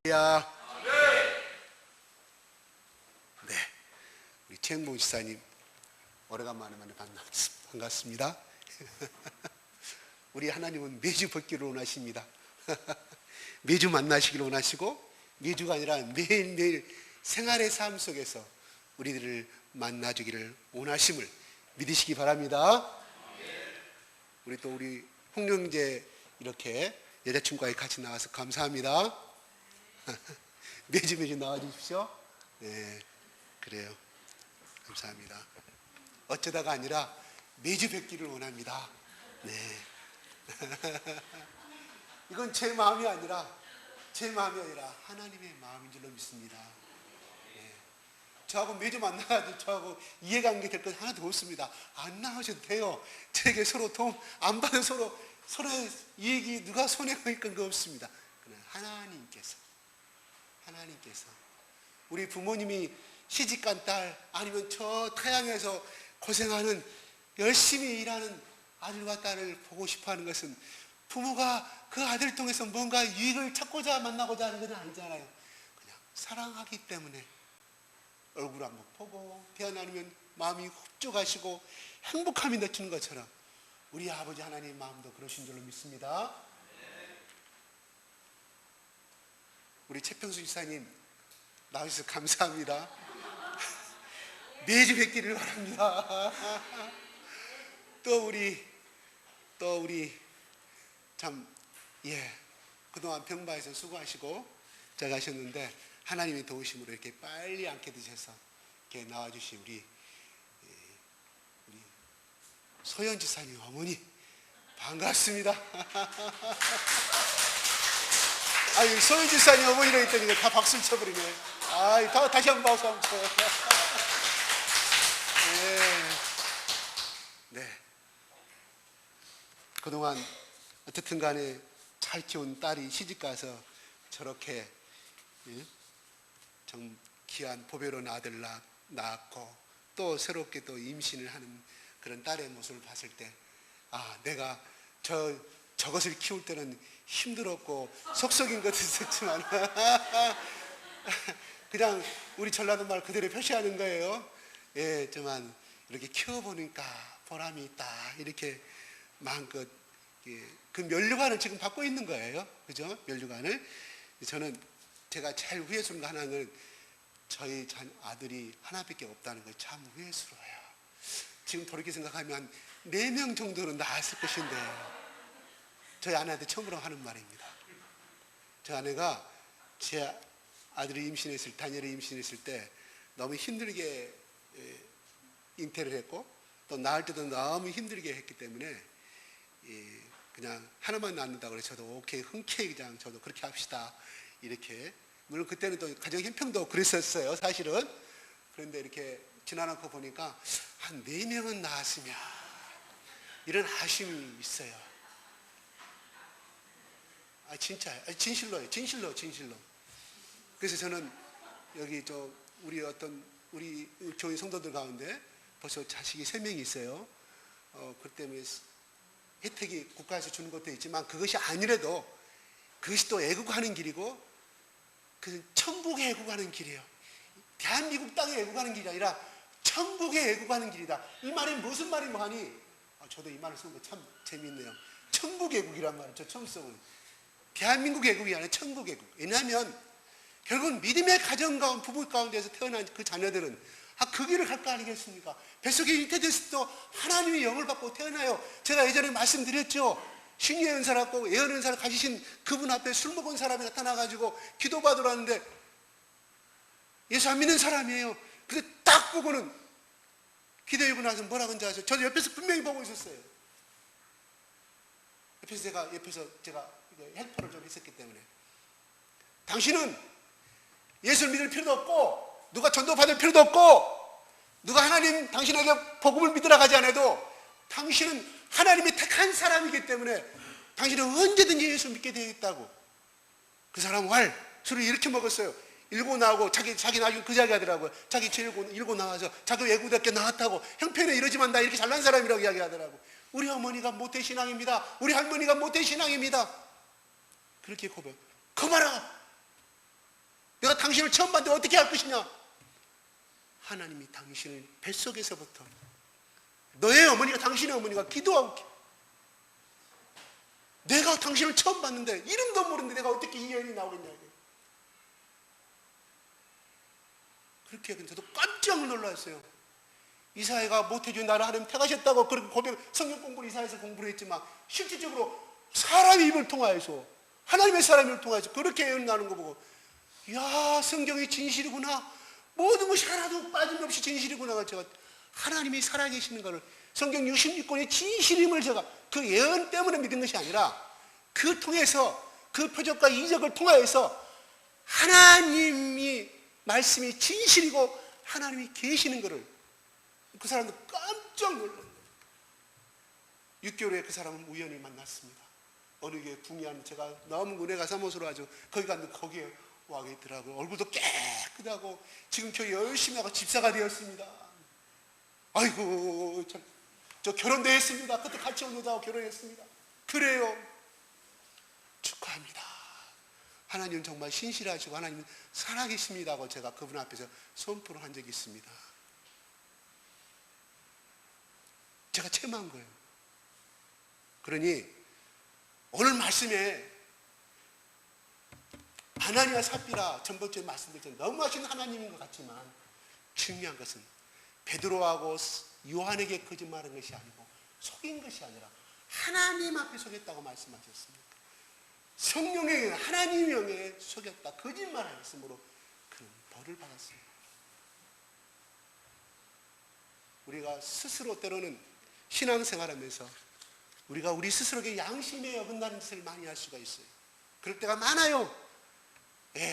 야, 네, 우리 최영봉 지사님 오래간만에 반갑습니다. 우리 하나님은 매주 뵙기를 원하십니다. 매주 만나시기를 원하시고 매주가 아니라 매일매일 생활의 삶 속에서 우리들을 만나주기를 원하심을 믿으시기 바랍니다. 우리 또 우리 홍영재 이렇게 여자친구와 같이 나와서 감사합니다. 매주 나와주십시오. 네, 그래요. 감사합니다. 어쩌다가 아니라 매주 뵙기를 원합니다. 네. 이건 제 마음이 아니라 하나님의 마음인 줄로 믿습니다. 네. 저하고 매주 만나가지고 저하고 이해관계 될 것 하나도 없습니다. 안 나오셔도 돼요. 저에게 서로 도움 안 받은 서로의 이익이 누가 손해가 있건 거 없습니다. 그냥 하나님께서 우리 부모님이 시집간 딸 아니면 저 타향에서 고생하는 열심히 일하는 아들과 딸을 보고 싶어하는 것은 부모가 그 아들을 통해서 뭔가 이익을 찾고자 만나고자 하는 건 아니잖아요. 그냥 사랑하기 때문에 얼굴 한번 보고 대화 나누면 마음이 흡족하시고 행복함이 넘치는 것처럼 우리 아버지 하나님의 마음도 그러신 줄로 믿습니다. 우리 최평수 지사님 나와주셔서 감사합니다. 매주 뵙기를 바랍니다. 또 우리 참 그동안 병바에서 수고하시고 잘 가셨는데 하나님의 도우심으로 이렇게 빨리 앉게 되셔서 이렇게 나와주신 우리 소연 지사님 어머니 반갑습니다. 아니 소연 지사님 어머니라 했더니 다 박수를 쳐버리네. 다시 한번 박수 한번 쳐요. 네. 그동안 어떻든 간에 잘 키운 딸이 시집가서 저렇게 정 귀한 보배로운 아들 낳았고 또 새롭게 또 임신을 하는 그런 딸의 모습을 봤을 때 내가 저것을 키울 때는 힘들었고 속썩인 것도 있었지만 그냥 우리 전라도 말 그대로 표시하는 거예요. 정말 이렇게 키워보니까 보람이 있다. 이렇게 마음껏 그 면류관을 지금 받고 있는 거예요. 그죠? 면류관을. 제가 제일 후회스러운 거 하나는 저희 아들이 하나밖에 없다는 걸 참 후회스러워요. 지금 돌이켜 생각하면 한 4명 정도는 낳았을 것인데 저희 아내한테 처음으로 하는 말입니다. 저 아내가 제 아들이 단열이 임신했을 때 너무 힘들게 잉태를 했고 또 낳을 때도 너무 힘들게 했기 때문에 그냥 하나만 낳는다고 그래. 저도 오케이 흔쾌히 그냥 저도 그렇게 합시다 이렇게. 물론 그때는 또 가정 형편도 그랬었어요 사실은. 그런데 이렇게 지나놓고 보니까 한 4명은 낳았으면 이런 아쉬움이 있어요. 진실로. 그래서 저는 여기 우리 교회 성도들 가운데 벌써 자식이 3명이 있어요. 그 때문에 혜택이 국가에서 주는 것도 있지만 그것이 아니라도 그것이 또 애국하는 길이고 그 천국에 애국하는 길이에요. 대한민국 땅에 애국하는 길이 아니라 천국에 애국하는 길이다. 이 말이 무슨 말인고 하니 저도 이 말을 쓰는 거 참 재미있네요. 천국 애국이란 말을 저 처음 써보는. 대한민국 애국이 아니라 천국 애국. 왜냐하면 결국은 믿음의 가정 가운데 부부 가운데서 태어난 그 자녀들은 그 길을 갈 거 아니겠습니까? 뱃속에 잉태됐을 때 하나님의 영을 받고 태어나요. 제가 예전에 말씀드렸죠. 신유의 은사를 갖고 예언의 은사를 가지신 그분 앞에 술 먹은 사람이 나타나가지고 기도받으러 왔는데 예수 안 믿는 사람이에요. 근데 딱 보고는 기도하고 나서 뭐라고 하는지 아세요? 저도 옆에서 분명히 보고 있었어요. 옆에서 제가 헬퍼를 좀 했었기 때문에 당신은 예수를 믿을 필요도 없고 누가 전도 받을 필요도 없고 누가 당신에게 복음을 믿으러 가지 않아도 당신은 하나님이 택한 사람이기 때문에 당신은 언제든지 예수 믿게 되어 있다고. 그 사람은 술을 이렇게 먹었어요. 일고 나오고 자기 나중에 그 자기 하더라고요. 자기 일고 나와서 자기 외국대학교 나왔다고 형편에 이러지만 나 이렇게 잘난 사람이라고 이야기하더라고. 우리 어머니가 모태신앙입니다. 우리 할머니가 모태신앙입니다. 그렇게 고백. 그 말아 당신을 처음 봤는데 어떻게 할 것이냐? 하나님이 당신을 뱃속에서부터 너의 어머니가 당신의 어머니가 기도하고 내가 당신을 처음 봤는데 이름도 모르는데 내가 어떻게 이 여인이 나오겠냐. 그렇게 하길래 저도 깜짝 놀랐어요. 이사야가 모태주에 나를 하나님 택하셨다고 그렇게 고백, 성경 공부를 이사야에서 공부를 했지만 실질적으로 사람의 입을 통하여서 하나님의 사람을 통해서 그렇게 예언하는 거 보고 야, 성경이 진실이구나. 모든 것이 하나도 빠짐없이 진실이구나. 제가 하나님이 살아계시는 것을 성경 66권의 진실임을 제가 그 예언 때문에 믿은 것이 아니라 그 통해서 그 표적과 이적을 통하여서 하나님이 말씀이 진실이고 하나님이 계시는 것을 그 사람도 깜짝 놀랐어요. 6개월 후에 그 사람은 우연히 만났습니다. 어느 교회 붕이한 제가 너무 은혜가 사모스러워 가지고 거기 갔는데 거기에 와 있더라고요. 얼굴도 깨끗하고 지금 교회 열심히 하고 집사가 되었습니다. 아이고 저 결혼도 했습니다. 그때 같이 온 여자하고 결혼했습니다. 그래요. 축하합니다. 하나님은 정말 신실하시고 하나님은 살아계십니다 하고 제가 그분 앞에서 선포를 한 적이 있습니다. 제가 체험한 거예요. 그러니 오늘 말씀에 아나니아 삽비라 전번주에 말씀드렸잖아요. 너무 하신 하나님인 것 같지만 중요한 것은 베드로하고 요한에게 거짓말한 것이 아니고 속인 것이 아니라 하나님 앞에 속였다고 말씀하셨습니다. 성령에게 하나님 영에 속였다 거짓말하였으므로 그는 벌을 받았습니다. 우리가 스스로 때로는 신앙생활하면서 우리가 우리 스스로에게 양심에 어긋나는 짓을 많이 할 수가 있어요. 그럴 때가 많아요.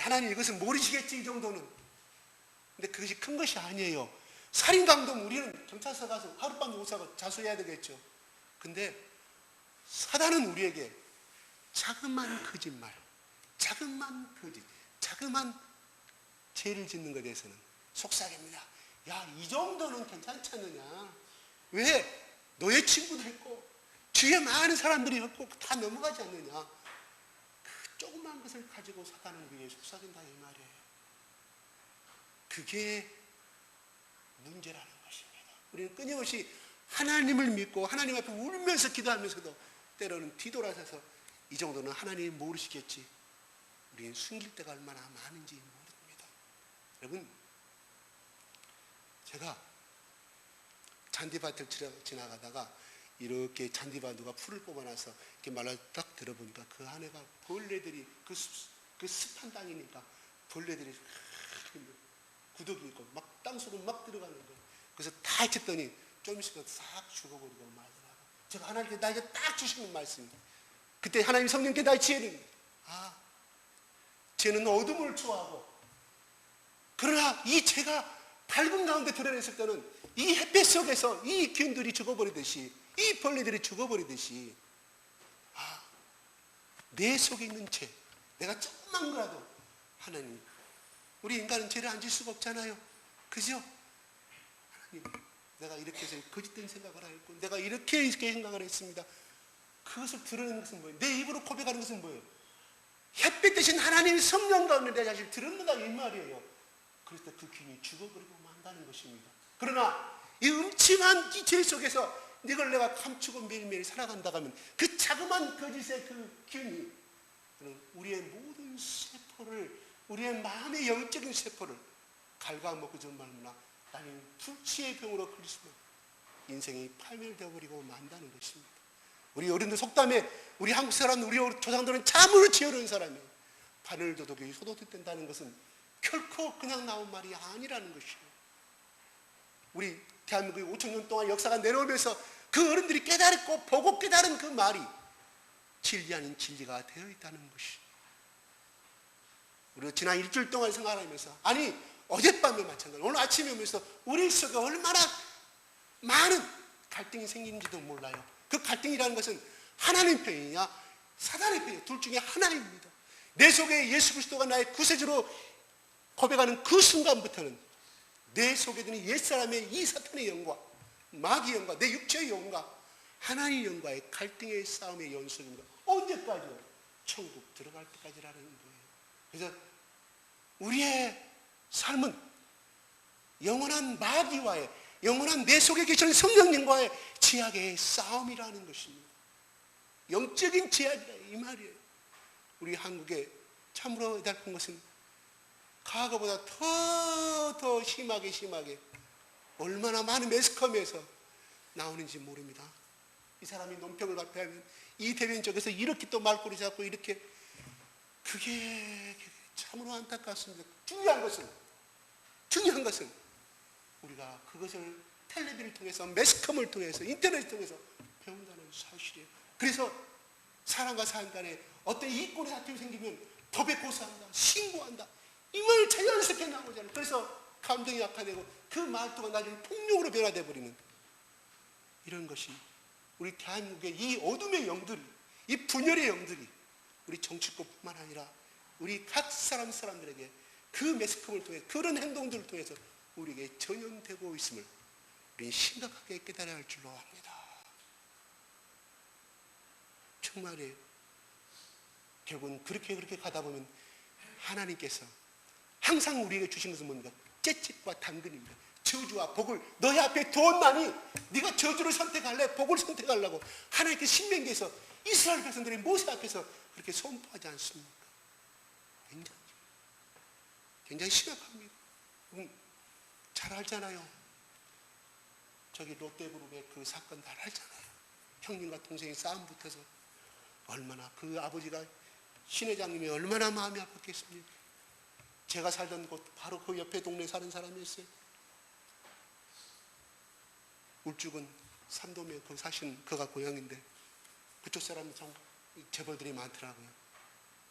하나님 이것은 모르시겠지 이 정도는. 근데 그것이 큰 것이 아니에요. 살인강도면 우리는 경찰서 가서 하룻밤도 못 자고 자수해야 되겠죠. 근데 사단은 우리에게 자그마한 거짓말, 자그마한 거짓, 자그마한 죄를 짓는 것에 대해서는 속삭입니다. 야, 이 정도는 괜찮지 않느냐. 왜? 너의 친구도 있고 주위에 많은 사람들이 있고 다 넘어가지 않느냐. 그 조그만 것을 가지고 사단은 우리에게 속삭인다 이 말이에요. 그게 문제라는 것입니다. 우리는 끊임없이 하나님을 믿고 하나님 앞에 울면서 기도하면서도 때로는 뒤돌아서서 이 정도는 하나님이 모르시겠지. 우리는 숨길 때가 얼마나 많은지 모릅니다. 여러분, 제가 잔디밭을 지나가다가 이렇게 잔디밭 누가 풀을 뽑아놔서 이렇게 말라 딱 들어보니까 그 안에가 벌레들이 그 습한 땅이니까 벌레들이 구더기 있고 막 땅속으로 막 들어가는 거예요. 그래서 다 해쳤더니 좀 있으면 싹 죽어버리고 말더라고요. 제가 하나님께 나에게 딱 주시는 말씀입니다. 그때 하나님 성령께 나의 지혜를 쟤는 어둠을 좋아하고 그러나 이 죄가 밝은 가운데 드러냈을 때는 이 햇볕 속에서 이 균들이 죽어버리듯이 이 벌레들이 죽어버리듯이 내 속에 있는 죄 내가 조금만 거라도 하나님 우리 인간은 죄를 안 질 수가 없잖아요. 그죠? 하나님 내가 이렇게 해서 거짓된 생각을 하였고 내가 이렇게 생각을 했습니다. 그것을 드러내는 것은 뭐예요? 내 입으로 고백하는 것은 뭐예요? 햇빛 대신 하나님의 성령 가운데 내 자신을 드러낸다 이 말이에요. 그래서 그 균이 죽어버리고 만다는 것입니다. 그러나 이 음침한 이 죄 속에서 이걸 내가 감추고 매일매일 살아간다 하면 그 자그만 거짓의 그 균이 우리의 모든 세포를 우리의 마음의 영적인 세포를 갉아먹고 정말구나 나는 불치의 병으로 걸릴 수는 인생이 파멸되어버리고 만다는 것입니다. 우리 어른들 속담에 우리 한국 사람 우리 조상들은 참으로 지혜로운 사람이에요. 바늘도둑이 소도둑 된다는 것은 결코 그냥 나온 말이 아니라는 것이에요. 우리 대한민국이 5,000년 동안 역사가 내려오면서 그 어른들이 깨달았고 보고 깨달은 그 말이 진리 아닌 진리가 되어 있다는 것이에요. 우리가 지난 일주일 동안 생활하면서 아니 어젯밤에 마찬가지로 오늘 아침에 오면서 우리 속에 얼마나 많은 갈등이 생기는지도 몰라요. 그 갈등이라는 것은 하나님 편이냐 사단의 편이냐 둘 중에 하나입니다. 내 속에 예수 그리스도가 나의 구세주로 고백하는 그 순간부터는 내 속에 드는 옛사람의 이 사탄의 영과 마귀의 영과 내 육체의 영과 하나님의 영과의 갈등의 싸움의 연속입니다. 언제까지요? 천국 들어갈 때까지라는 거예요. 그래서 우리의 삶은 영원한 마귀와의, 영원한 내 속에 계시는 성령님과의 제약의 싸움이라는 것입니다. 영적인 제약이다 이 말이에요. 우리 한국에 참으로 애달픈 것은 과거보다 더 심하게 얼마나 많은 매스컴에서 나오는지 모릅니다. 이 사람이 논평을 발표하면 이 대변인 쪽에서 이렇게 또 말꼬리 잡고 이렇게, 그게 참으로 안타깝습니다. 중요한 것은 우리가 그것을 텔레비를 통해서, 매스컴을 통해서, 인터넷을 통해서 배운다는 사실이에요. 그래서 사람과 사람 간에 어떤 이권의 다툼이 생기면 법에 고소한다, 신고한다, 이 말 자연스럽게 나오잖아요. 그래서 감정이 악화되고 그 말투가 나중에 폭력으로 변화되어 버리는 이런 것이 우리 대한민국의 이 어둠의 영들이, 이 분열의 영들이 우리 정치권뿐만 아니라 우리 각 사람들에게 그 매스컴을 통해, 그런 행동들을 통해서 우리에게 전염되고 있음을 우리는 심각하게 깨달아야 할 줄로 압니다. 정말이에요. 결국은 그렇게 가다 보면 하나님께서 항상 우리에게 주신 것은 뭡니까? 채찍과 당근입니다. 저주와 복을 너희 앞에 두었나니 네가 저주를 선택할래? 복을 선택하려고 하나님께서 신명기에서 이스라엘 백성들이 모세 앞에서 그렇게 선포하지 않습니까? 굉장히 심각합니다. 잘 알잖아요. 저기 롯데그룹의 그 사건 잘 알잖아요. 형님과 동생이 싸움 붙어서 얼마나, 그 아버지가 신 회장님이 얼마나 마음이 아팠겠습니까? 제가 살던 곳 바로 그 옆에 동네에 사는 사람이었어요. 울주군 삼도면 거기 사신 그가 고향인데 그쪽 사람이 참 재벌들이 많더라고요.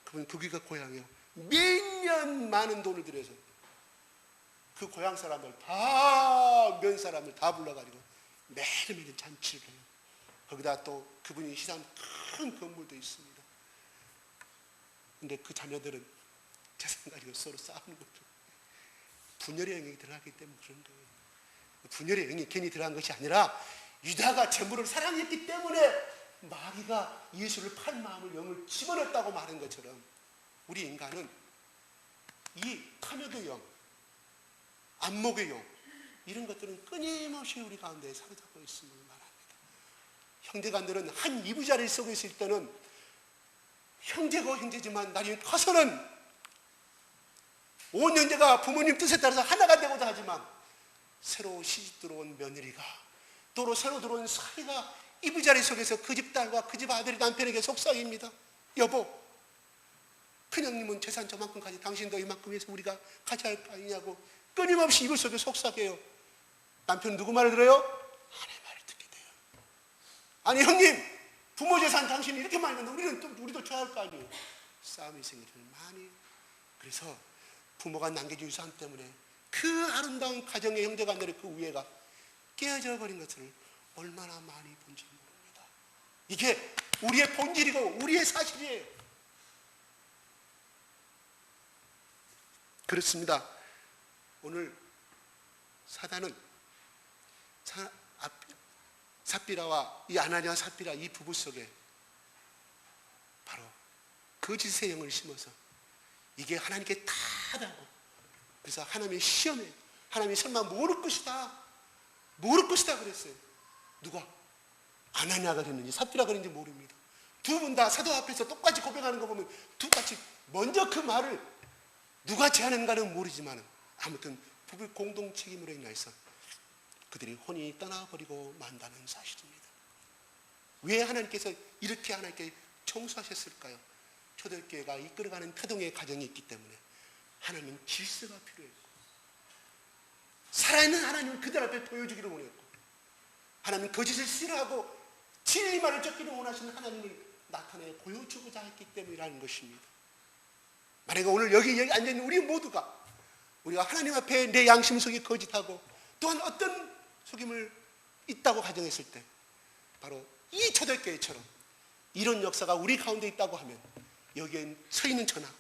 그분 거기가 고향이에요. 매년 많은 돈을 들여서 그 고향 사람들 다, 면 사람들 다 불러가지고 매일매일 잔치를 해요. 거기다 또 그분이 시산 큰 건물도 있습니다. 근데 그 자녀들은 재산 가지고 서로 싸우는 거죠. 분열의 영이 들어갔기 때문에 그런 거예요. 분열의 영이 괜히 들어간 것이 아니라 유다가 재물을 사랑했기 때문에 마귀가 예수를 팔 마음을, 영을 집어넣었다고 말한 것처럼 우리 인간은 이 탐욕의 영, 안목의 영, 이런 것들은 끊임없이 우리 가운데 사로잡고 있음을 말합니다. 형제간들은 한 이부자리를 쓰고 있을 때는 형제고 형제지만 나중에 커서는 온 형제가 부모님 뜻에 따라서 하나가 되고자 하지만 새로 시집 들어온 며느리가, 또 새로 들어온 사위가 이부자리 속에서 그 집 딸과 그 집 아들이 남편에게 속삭입니다. 여보, 큰형님은 재산 저만큼 가지, 당신도 이만큼 해서 우리가 같이 할 거 아니냐고 끊임없이 이불 속에 속삭여요. 남편은 누구 말을 들어요? 아내 말을 듣게 돼요. 아니 형님, 부모 재산 당신이 이렇게 많이 냈는데 우리도 줘야 할 거 아니에요. 싸움이 생기를 많이 해요. 그래서 부모가 남겨준 유산 때문에 그 아름다운 가정의 형제간들의 그 우애가 깨어져 버린 것을 얼마나 많이 본지 모릅니다. 이게 우리의 본질이고 우리의 사실이에요. 그렇습니다. 오늘 사단은 삽비라와 이 아나니아와 삽비라 이 부부 속에 바로 거짓의 영을 심어서 이게 하나님께 다다고, 그래서 하나님의 시험에 하나님이 설마 모를 것이다 그랬어요. 누가? 아나니아가 그랬는지 삽비라가 그랬는지 모릅니다. 두 분 다 사도 앞에서 똑같이 고백하는 거 보면 똑같이 먼저 그 말을 누가 제안했는가는 모르지만 아무튼 부부 공동 책임으로 인해서 그들이 혼이 떠나버리고 만다는 사실입니다. 왜 하나님께서 이렇게 하나님께 청소하셨을까요? 초대교회가 이끌어가는 태동의 가정이 있기 때문에 하나님은 질서가 필요했고, 살아있는 하나님을 그들 앞에 보여주기를 원했고, 하나님은 거짓을 싫어하고 진리만을 쫓기를 원하시는 하나님을 나타내 보여주고자 했기 때문이라는 것입니다. 만약에 오늘 여기 앉아있는 우리 모두가 우리가 하나님 앞에 내 양심 속에 거짓하고 또한 어떤 속임을 있다고 가정했을 때 바로 이 초대교회처럼 이런 역사가 우리 가운데 있다고 하면 여기에 서 있는 저나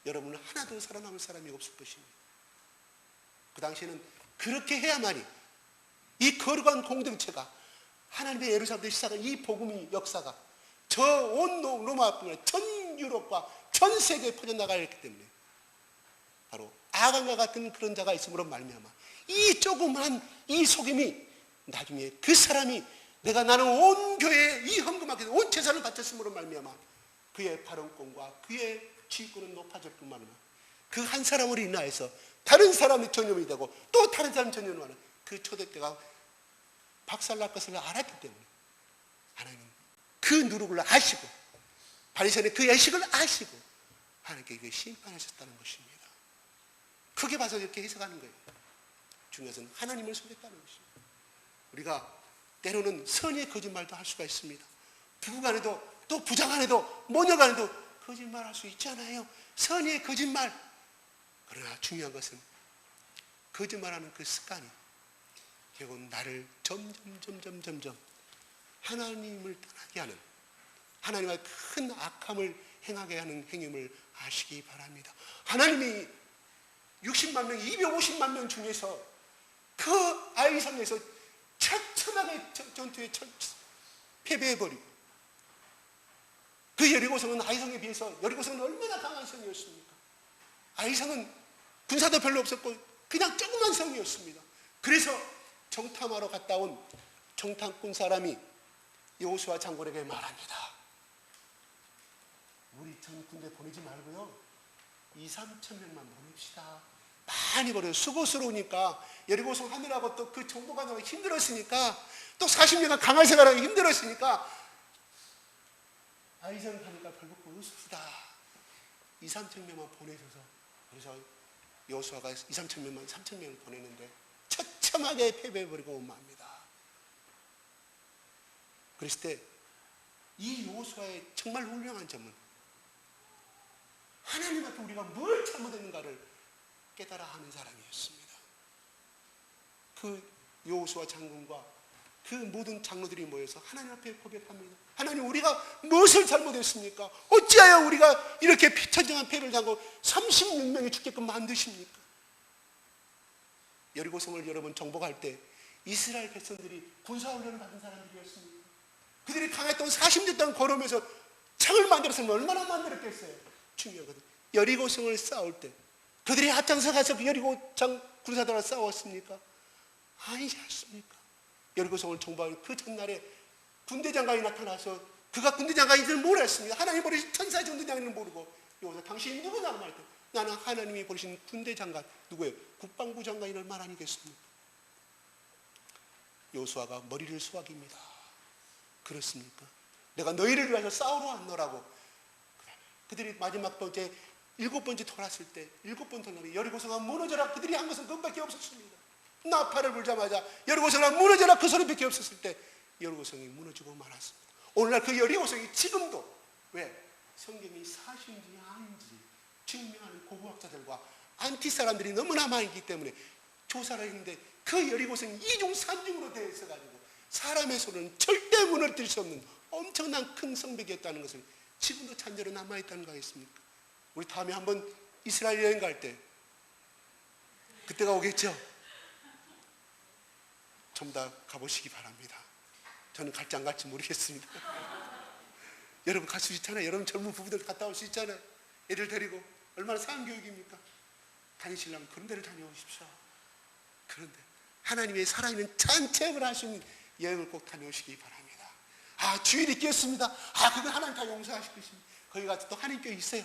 여러분은 하나도 살아남을 사람이 없을 것입니다. 그 당시에는 그렇게 해야만이 이 거룩한 공동체가 하나님의 예루살렘에 시작한 이 복음의 역사가 저 온 로마뿐만 아니라 전 유럽과 전 세계에 퍼져나가야 했기 때문에 바로 아간과 같은 그런 자가 있음으로 말미암아 이 조그만 이 속임이 나중에 그 사람이 나는 온 교회에 이 헌금하게 온 재산을 바쳤음으로 말미암아 그의 발언권과 그의 지위권은 높아질 뿐만 아니라 그 한 사람으로 인하여서 다른 사람이 전염이 되고 또 다른 사람이 전염이 하는 그 초대교회가 박살날 것을 알았기 때문에 하나님은 그 누룩을 아시고 바리새인의 그 애식을 아시고 하나님께 이게 심판하셨다는 것입니다. 크게 봐서 이렇게 해석하는 거예요. 중요한 것은 하나님을 속였다는 것입니다. 우리가 때로는 선의의 거짓말도 할 수가 있습니다. 부부간에도 또 부장간에도 모녀간에도 거짓말할 수 있잖아요. 선의의 거짓말. 그러나 중요한 것은 거짓말하는 그 습관이 결국은 나를 점점 하나님을 떠나게 하는 하나님의 큰 악함을 행하게 하는 행위를 아시기 바랍니다. 하나님이 60만 명, 250만 명 중에서 그 아이성에서 처참하게 전투에 패배해버리고 그 여리고성은 아이성에 비해서 여리고성은 얼마나 강한 성이었습니까? 아이성은 군사도 별로 없었고 그냥 조그만 성이었습니다. 그래서 정탐하러 갔다 온 정탐꾼 사람이 여호수아 장군에게 말합니다. 우리 전 군대 보내지 말고요 2-3천 명만 보냅시다. 많이 버려요. 수고스러우니까 여리고성 하느라고 또 그 정보가 너무 힘들었으니까 또 40년간 강할 생활하기 힘들었으니까 아이성 가니까 별거 없습니다. 2-3천 명만 보내셔서 그래서 여호수아가 2-3천 명만 3천 명을 보내는데 처참하게 패배해버리고 옵니다. 그랬을 때 이 여호수아의 정말 훌륭한 점은 하나님 앞에 우리가 뭘 잘못했는가를 깨달아 하는 사람이었습니다. 그 여호수아 장군과 그 모든 장로들이 모여서 하나님 앞에 고백합니다. 하나님 우리가 무엇을 잘못했습니까? 어찌하여 우리가 이렇게 피천정한 패를 당하고 36명이 죽게끔 만드십니까? 여리고성을 여러분 정복할 때 이스라엘 백성들이 군사훈련을 받은 사람들이었습니다. 그들이 강했던 40년 동안 걸으면서 창을 만들었으면 얼마나 만들었겠어요? 중요하거든요. 여리고성을 싸울 때 그들이 앞장서 가서 여리고 군사들과 싸웠습니까? 아니지 않습니까? 여리고성을 정복한 그 전날에 군대장관이 나타나서 그가 군대장관인 줄 몰랐습니다. 하나님이 보내신 천사 전대장관을 모르고 여기서 당신이 누구냐고 말할 때 나는 하나님이 보내신 군대장관 누구예요? 국방부 장관이란 말 아니겠습니까? 여호수아가 머리를 수확입니다. 그렇습니까? 내가 너희를 위해서 싸우러 왔노라고. 그들이 마지막 번째 7번째 돌았을 때 7번 돌았는데 여리고성아 무너져라. 그들이 한 것은 그것밖에 없었습니다. 나팔을 불자마자 여리고성아 무너져라. 그 소리밖에 없었을 때 여리고성이 무너지고 말았습니다. 오늘날 그 여리고성이 지금도 왜? 성경이 사실인지 아닌지 증명하는 고고학자들과 안티 사람들이 너무나 많기 때문에 조사를 했는데 그 여리고성이 이중 삼중으로 되어 있어가지고 사람의 손은 절대 무너뜨릴 수 없는 엄청난 큰 성벽이었다는 것을 지금도 잔재로 남아있다는 거 아니겠습니까? 우리 다음에 한번 이스라엘 여행 갈 때 그때가 오겠죠? 좀 더 가보시기 바랍니다. 저는 갈지 안 갈지 모르겠습니다. 여러분 갈 수 있잖아요. 여러분 젊은 부부들 갔다 올 수 있잖아요. 애들 데리고 얼마나 사안교육입니까? 다니시려면 그런 데를 다녀오십시오. 그런데 하나님의 살아있는 찬체험을 하시는 여행을 꼭 다녀오시기 바랍니다. 아 주일이 끼었습니다. 아 그건 하나님 다 용서하실 것입니다. 거기 가서 또 하나님께 있어요.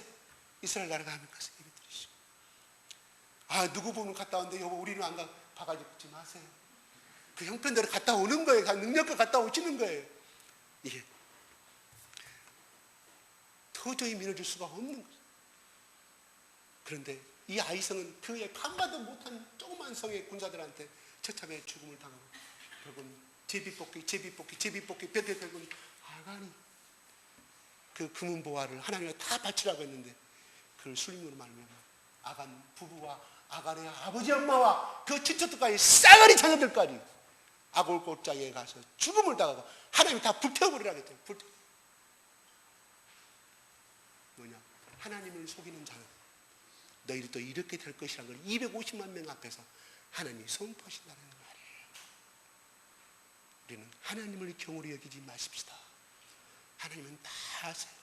이스라엘 나라가 하는 것을 예배 드리시고 아 누구 보면 갔다 왔는데 여보 우리는 안 가. 바가지 굽지 마세요. 그 형편대로 갔다 오는 거예요. 능력껏 갔다 오시는 거예요. 이게 도저히 믿어줄 수가 없는 거죠. 그런데 이 아이성은 그의 판가도 못한 조그만 성의 군사들한테 처참에 죽음을 당하고 결국은 제비뽑기 뼈 아가니 그 금은 보화를 하나님이 다 바치라고 했는데 그걸 술림으로 말미암아 아간 부부와 아간의 아버지 엄마와 그 친척들까지 싸가리 자녀들까지 아골골장에 가서 죽음을 당하고 하나님이 다 불태워버리라고 했대요. 뭐냐? 하나님을 속이는 자는 너희들도 이렇게 될 것이라는 걸 250만 명 앞에서 하나님이 선포하신다는 말이에요. 우리는 하나님을 경홀히 여기지 마십시다. 하나님은 다 아세요.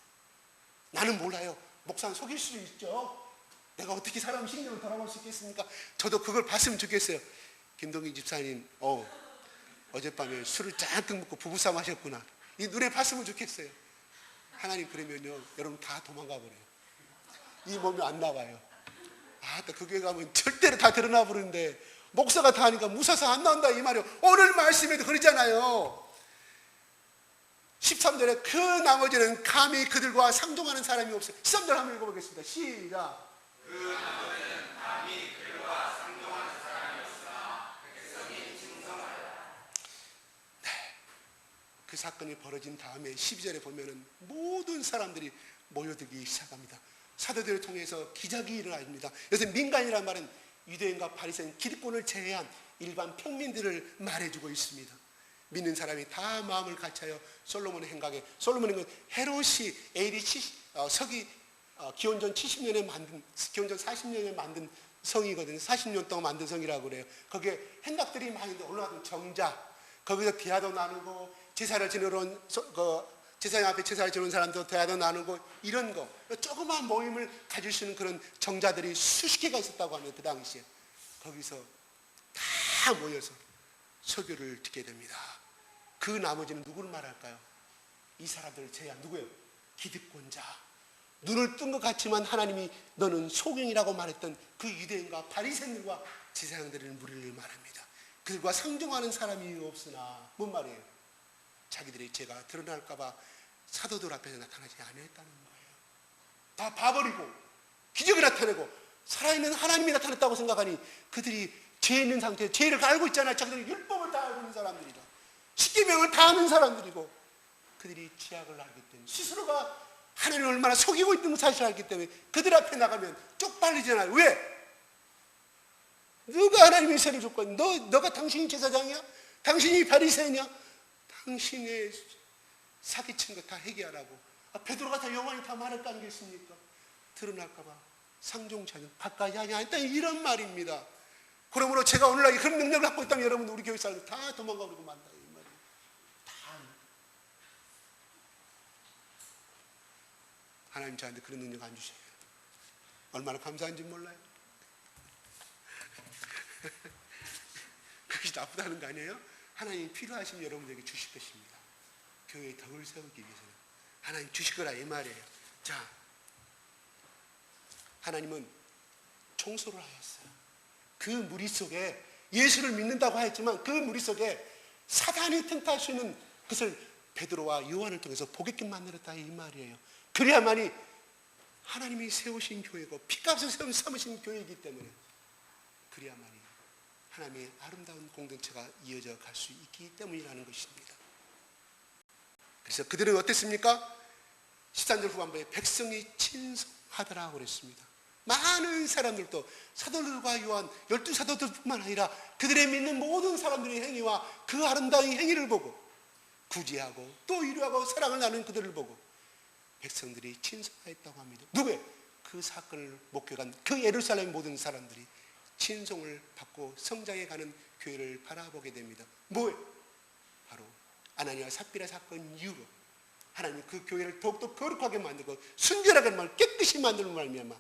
나는 몰라요. 목사는 속일 수도 있죠. 내가 어떻게 사람 심령을 돌아볼 수 있겠습니까? 저도 그걸 봤으면 좋겠어요. 김동기 집사님, 어젯밤에 술을 잔뜩 먹고 부부싸움 하셨구나. 이 눈에 봤으면 좋겠어요. 하나님 그러면요, 여러분 다 도망가 버려요. 이 몸이 안 나와요. 또 그 교회 가면 절대로 다 드러나 버리는데 목사가 다 하니까 무서워서 안 나온다 이 말이에요. 오늘 말씀에도 그러잖아요. 13절에 그 나머지는 감히 그들과 상종하는 사람이 없어요. 13절 한번 읽어보겠습니다. 시작. 그 나머지는 감히 그들과 상종하는 사람이 없으나 백성이 충성하리라. 네, 그 사건이 벌어진 다음에 12절에 보면은 모든 사람들이 모여들기 시작합니다. 사도들을 통해서 기적이 일어납니다. 여기서 민간이라는 말은 유대인과 바리새인 기득권을 제외한 일반 평민들을 말해주고 있습니다. 믿는 사람이 다 마음을 같이하여 솔로몬의 행각에, 솔로몬은 헤롯이 AD 기원전 70년에 만든, 기원전 40년에 만든 성이거든요. 40년 동안 만든 성이라고 그래요. 거기에 행각들이 많이 올라가던 정자, 거기서 대화도 나누고 제사를 지내러 제사장 앞에 제사를 지내는 사람도 대화도 나누고 이런 거, 조그마한 모임을 가질 수 있는 그런 정자들이 수십 개가 있었다고 하네요. 그 당시에. 거기서 다 모여서 설교를 듣게 됩니다. 그 나머지는 누구를 말할까요? 이 사람들을 제외한 누구예요? 기득권자. 눈을 뜬 것 같지만 하나님이 너는 소경이라고 말했던 그 유대인과 바리새인들과 제사장들의 무리를 말합니다. 그들과 상종하는 사람이 없으나 뭔 말이에요? 자기들의 죄가 드러날까 봐 사도들 앞에서 나타나지 않았다는 거예요. 다 봐버리고 기적이 나타내고 살아있는 하나님이 나타났다고 생각하니 그들이 죄 있는 상태에 죄를 알고 있잖아요. 자기들이 율법을 다 알고 있는 사람들이다. 십계명을 다 아는 사람들이고 그들이 죄악을 알기 때문에 스스로가 하나님을 얼마나 속이고 있는 사실을 알기 때문에 그들 앞에 나가면 쪽팔리잖아요. 왜? 누가 하나님의 세를 줬고 너가 당신이 제사장이야? 당신이 바리새인이야? 당신의 사기친 거 다 회개하라고. 베드로가 다 영원히 다 말할 거 아니겠습니까? 드러날까 봐 상종자는 가까이 하지 않았다 이런 말입니다. 그러므로 제가 오늘날 그런 능력을 갖고 있다면 여러분 우리 교회 사람들 다 도망가 버리고 만다 이 말이에요. 다. 하나님 저한테 그런 능력 안 주셔요. 얼마나 감사한지 몰라요. 그게 나쁘다는 거 아니에요? 하나님이 필요하시면 여러분들에게 주실 것입니다. 교회의 덕을 세우기 위해서는 하나님 주실 거라 이 말이에요. 자, 하나님은 청소를 하셨어요. 그 무리 속에 예수를 믿는다고 하였지만 그 무리 속에 사단이 틈탈 수 있는 것을 베드로와 요한을 통해서 보게끔 만들었다 이 말이에요. 그래야만이 하나님이 세우신 교회고 피값을 삼으신 교회이기 때문에 그래야만이 하나님의 아름다운 공동체가 이어져 갈 수 있기 때문이라는 것입니다. 그래서 그들은 어땠습니까? 13절 후반부에 백성이 친송하더라고 그랬습니다. 많은 사람들도 사도들과 요한 12사도들뿐만 아니라 그들의 믿는 모든 사람들의 행위와 그 아름다운 행위를 보고 구제하고 또 위로하고 사랑을 나누는 그들을 보고 백성들이 친송하였다고 합니다. 누구예요? 그 사건을 목격한 그 예루살렘 모든 사람들이 친송을 받고 성장해 가는 교회를 바라보게 됩니다. 뭐예요? 바로 아나니아와 삽비라 사건 이후로 하나님이 그 교회를 더욱더 거룩하게 만들고 순결하게 만들고 깨끗이 만드는 말미암아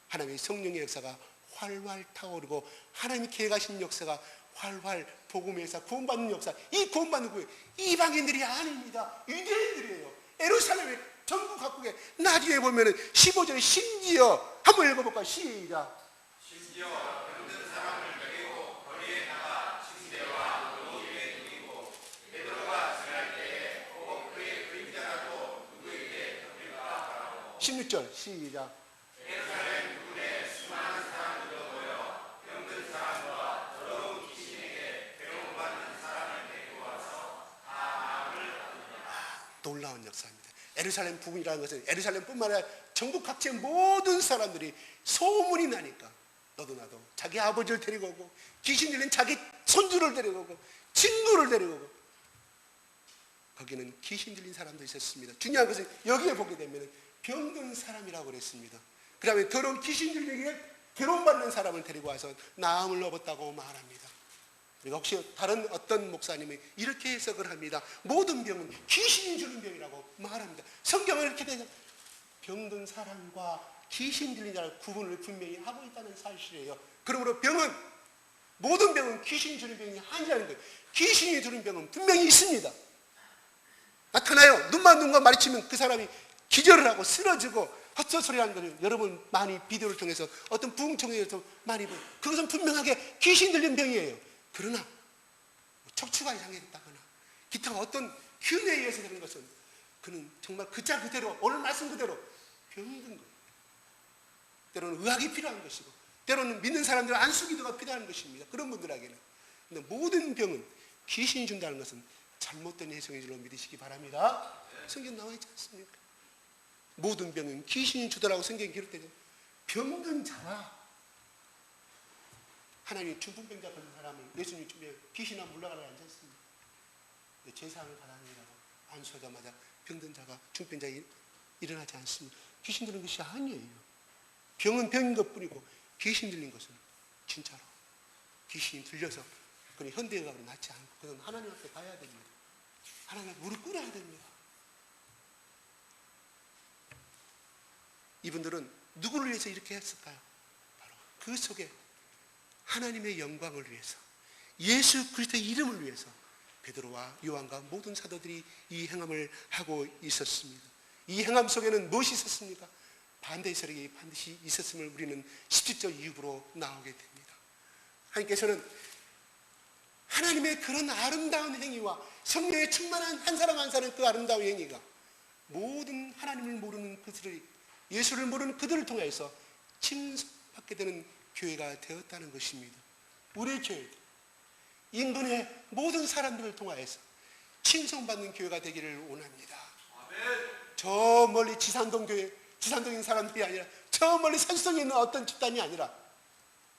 하나님의 성령의 역사가 활활 타오르고 하나님이 계획하신 역사가 활활 복음의 역사, 구원받는 역사, 이 구원받는 교회 이방인들이 아닙니다. 유대인들이에요. 예루살렘의 전국 각국에 나중에 보면은 15절에 심지어 한번 읽어볼까요? 시작. 심지어 병든 사람을 데리고 거리에 나가 징대와 노기에 누이고 베드로가 지날 때에 꼭 그의 그림자라도 누구에게 덮일까 바라고. 16절 시작. 예루살렘 군에 수많은 사람들도 모여 병든 사람과 더러운 귀신에게 괴로움받는 사람을 데리고 와서 다 마음을 받으니라. 놀라운 역사입니다. 예루살렘 부분이라는 것은 예루살렘뿐만 아니라 전국 각지의 모든 사람들이 소문이 나니까 너도 나도 자기 아버지를 데리고 오고 귀신 들린 자기 손주를 데리고 오고 친구를 데리고 오고 거기는 귀신 들린 사람도 있었습니다. 중요한 것은 여기에 보게 되면 병든 사람이라고 그랬습니다. 그 다음에 더러운 귀신 들리기에 괴로움받는 사람을 데리고 와서 나음을 얻었다고 말합니다. 그리고 혹시 다른 어떤 목사님이 이렇게 해석을 합니다. 모든 병은 귀신이 주는 병이라고 말합니다. 성경은 이렇게 되죠. 병든 사람과 귀신 들린 자를 구분을 분명히 하고 있다는 사실이에요. 그러므로 모든 병은 귀신이 주는 병이 아니라는 거예요. 귀신이 주는 병은 분명히 있습니다. 나타나요. 눈과 마주치면 그 사람이 기절을 하고 쓰러지고 헛소리하는 것을 여러분 많이 비디오를 통해서 어떤 부흥청에서 많이 보요. 그것은 분명하게 귀신 들린 병이에요. 그러나 척추가 이상했다거나 기타 어떤 균에 의해서 그런 것은 그는 정말 그 자 그대로 오늘 말씀 그대로 병든 거예요. 때로는 의학이 필요한 것이고 때로는 믿는 사람들은 안수기도가 필요한 것입니다. 그런 분들에게는. 근데 모든 병은 귀신이 준다는 것은 잘못된 해석인 줄로 믿으시기 바랍니다. 성경 나와 있지 않습니까? 모든 병은 귀신이 주더라고 성경이 기록되죠. 병든 자와 하나님이 중풍병자 걸린 사람을 예수님이 주면 귀신아 물러가라 하지 않습니다. 제사함을 받아내라고 안수하자마자 병든 자가 중풍병자가 일어나지 않습니다. 귀신 들린 것이 아니에요. 병은 병인 것뿐이고 귀신 들린 것은 진짜로 귀신이 들려서 그건 현대의학으로 낫지 않고 그건 하나님 앞에 가야 됩니다. 하나님 앞에 무릎 꿇어야 됩니다. 이분들은 누구를 위해서 이렇게 했을까요? 바로 그 속에 하나님의 영광을 위해서 예수 그리스도의 이름을 위해서 베드로와 요한과 모든 사도들이 이 행함을 하고 있었습니다. 이 행함 속에는 무엇이 있었습니까? 반대의 세력이 반드시 있었음을 우리는 17절 이후로 나오게 됩니다. 하나님께서는 하나님의 그런 아름다운 행위와 성령에 충만한 한 사람 한 사람 그 아름다운 행위가 모든 하나님을 모르는 그들을 예수를 모르는 그들을 통해서 칭송받게 되는 교회가 되었다는 것입니다. 우리의 교회도 인근의 모든 사람들을 통하여서 칭송받는 교회가 되기를 원합니다. 저 멀리 지산동 교회, 지산동에 있는 사람들이 아니라 저 멀리 산성에 있는 어떤 집단이 아니라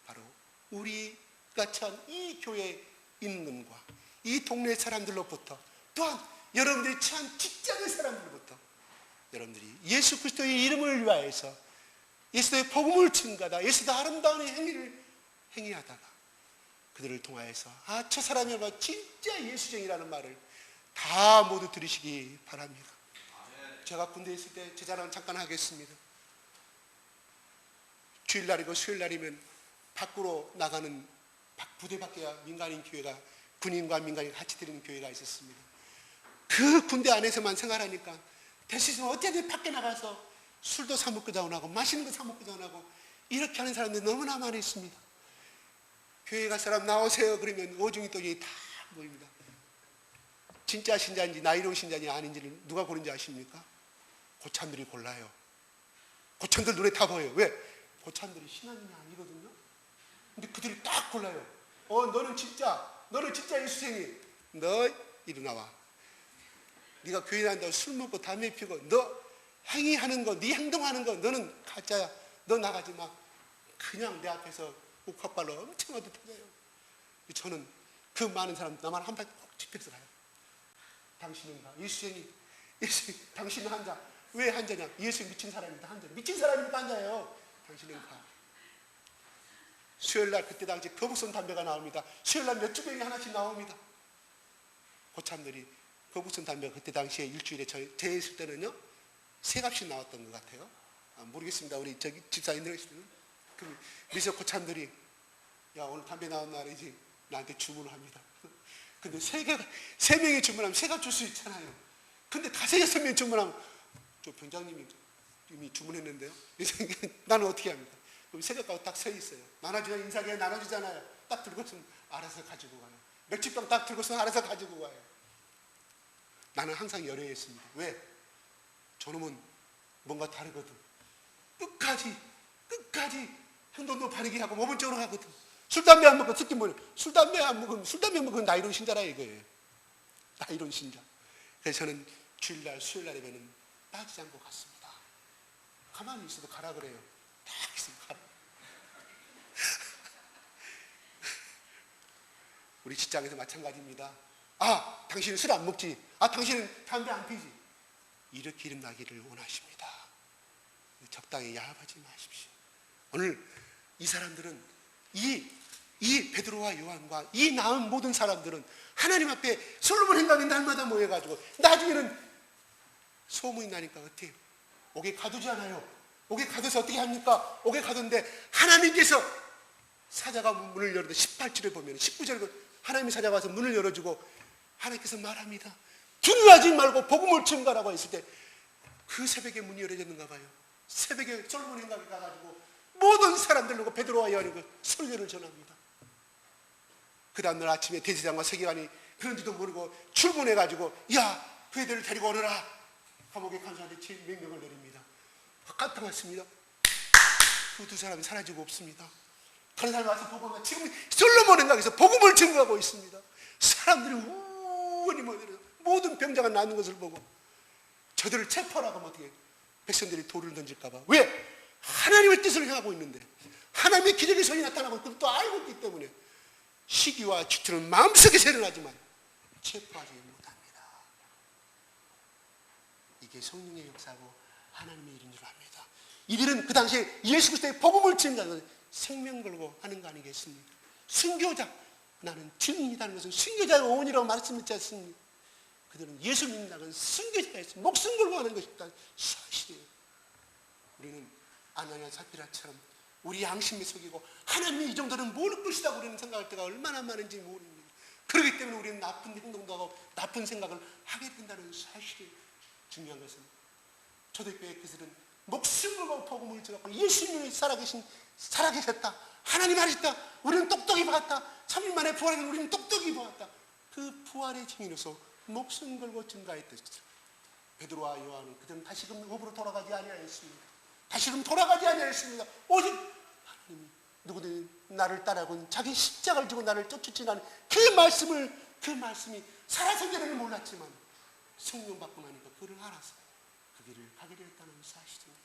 바로 우리가 처한 이 교회에 있는 분과 이 동네 사람들로부터 또한 여러분들이 처한 직장의 사람들로부터 여러분들이 예수 그리스도의 이름을 위하여서 예수의 복음을 증가하다 예수의 아름다운 행위를 행위하다가 그들을 통하여서 저 사람이야말로 진짜 예수쟁이라는 말을 다 모두 들으시기 바랍니다. 제가 군대에 있을 때 제 자랑 잠깐 하겠습니다. 주일날이고 수요일날이면 밖으로 나가는 부대 밖에 민간인 교회가 군인과 민간인 같이 드리는 교회가 있었습니다. 그 군대 안에서만 생활하니까 대신에 어떻게든 밖에 나가서 술도 사 먹고 자원하고 맛있는 거 사 먹고 자원하고 이렇게 하는 사람들이 너무나 많이 있습니다. 교회 갈 사람 나오세요 그러면 오중이 또 여기 다 모입니다. 진짜 신자인지 나이로운 신자인지 아닌지를 누가 고른지 아십니까? 고참들이 골라요. 고참들 눈에 다 보여요. 왜? 고참들이 신앙인이 아니거든요. 근데 그들이 딱 골라요. 너는 진짜 예수쟁이. 너 이리 나와. 네가 교회 다닌다고 술 먹고 담배 피고 너 행위하는 거, 네 행동하는 거 너는 가짜야. 너 나가지 마. 그냥 내 앞에서 옥합발로 엄청 어듯하네요. 저는 그 많은 사람 나만 한 발 꼭 집혀서 가요. 당신은 가. 예수쟁이. 당신은 한자. 왜 한자냐? 예수 미친 사람입니다. 한자. 미친 사람이니까 한자예요. 당신은 가. 수요일날 그때 당시 거북선 담배가 나옵니다. 수요일날 몇 주병이 하나씩 나옵니다. 고참들이 거북선 담배가 그때 당시에 일주일에 제 있을 때는요 세 값씩 나왔던 것 같아요. 모르겠습니다. 우리 저기 집사님들 그 미서 고참들이 야 오늘 담배 나온 날이지 나한테 주문을 합니다. 근데 세 명이 주문하면 세 값 줄 수 있잖아요. 근데 다섯 여섯 명 주문하면 저 병장님이 이미 주문했는데요. 나는 어떻게 합니까? 그럼 세 값하고 딱 서 있어요. 나눠주냐 인사하게 나눠주잖아요. 딱 들고서는 알아서 가지고 가요. 맥주병 딱 들고서는 알아서 가지고 가요. 나는 항상 열려 있습니다. 왜? 저놈은 뭔가 다르거든. 끝까지 행동도 바르게 하고 몸은 쪽으로 가거든. 술, 담배 안 먹고 특히 뭐예요? 술, 담배 안 먹으면 나이로운 신자라 이거예요. 나이로운 신자. 그래서 저는 주일날, 수요일날이면 빠지지 않고 갔습니다. 가만히 있어도 가라 그래요. 딱 있으면 가라. 우리 직장에서 마찬가지입니다. 당신은 술 안 먹지. 당신은 담배 안 피지. 이렇게 이름 나기를 원하십니다. 적당히 야합하지 마십시오. 오늘 이 사람들은 이 베드로와 요한과 이 나은 모든 사람들은 하나님 앞에 솔로몬 행각에 날마다 모여가지고 나중에는 소문이 나니까 어때요? 옥에 가두지 않아요. 옥에 가둬서 어떻게 합니까? 옥에 가둔데 하나님께서 사자가 문을 열어도 18절에 보면 19절에 하나님이 사자가 와서 문을 열어주고 하나님께서 말합니다. 두려워하지 말고 복음을 증거하라고 했을 때 그 새벽에 문이 열어졌는가 봐요. 새벽에 솔로몬 행각에 가가지고 모든 사람들로 베드로와 요한이 그 설교를 전합니다. 그 다음날 아침에 대제사장과 서기관이 그런지도 모르고 출근해가지고 야, 그 애들을 데리고 오너라. 감옥에 간수한테 명령을 내립니다. 깜짝 놀랐습니다. 그 두 사람이 사라지고 없습니다. 다른 사람이 와서 보고 지금 솔로몬 행각에서 복음을 증거하고 있습니다. 사람들이 우원히 모든 병자가 낫는 것을 보고 저들을 체포하라고 하면 어떻게 백성들이 돌을 던질까봐. 왜? 하나님의 뜻을 향하고 있는데 하나님의 기적의 손이 나타나고 그것도 알고 있기 때문에 시기와 질투는 마음속에 세련하지만 체포하지 못합니다. 이게 성령의 역사고 하나님의 일인 줄 압니다. 이들은 그 당시에 예수 그리스도의 복음을 증거하는 생명 걸고 하는 거 아니겠습니까? 순교자, 나는 증인이라는 것은 순교자의 어원이라고 말씀했지 않습니까? 그들은 예수 믿는다는 순교자였습니다. 목숨 걸고 하는 것이다. 사실이에요. 우리는 아나니아 사피라처럼 우리 양심이 속이고 하나님이 이 정도는 모를 것이다 우리는 생각할 때가 얼마나 많은지 모릅니다. 그렇기 때문에 우리는 나쁜 행동도 하고 나쁜 생각을 하게 된다는 사실이 중요한 것은 초대교회 그들은 목숨 걸고 복음을 전하고 예수님이 살아계셨다. 하나님 하셨다. 우리는 똑똑히 봤다. 3일 만에 부활한 우리는 똑똑히 보았다. 그 부활의 증인으로서 목숨 걸고 증가했던 것이죠. 베드로와 요한은 그들은 다시금 읍으로 돌아가지 아니하였습니다. 다시금 돌아가지 아니하였습니다. 오직 하나님이 누구든 나를 따라군 자기 십자가를 지고 나를 쫓으시는 그 말씀이 살아생전에는 몰랐지만 성령 받고 나니까 그를 알아서 그 길을 가게 되었다는 사실입니다.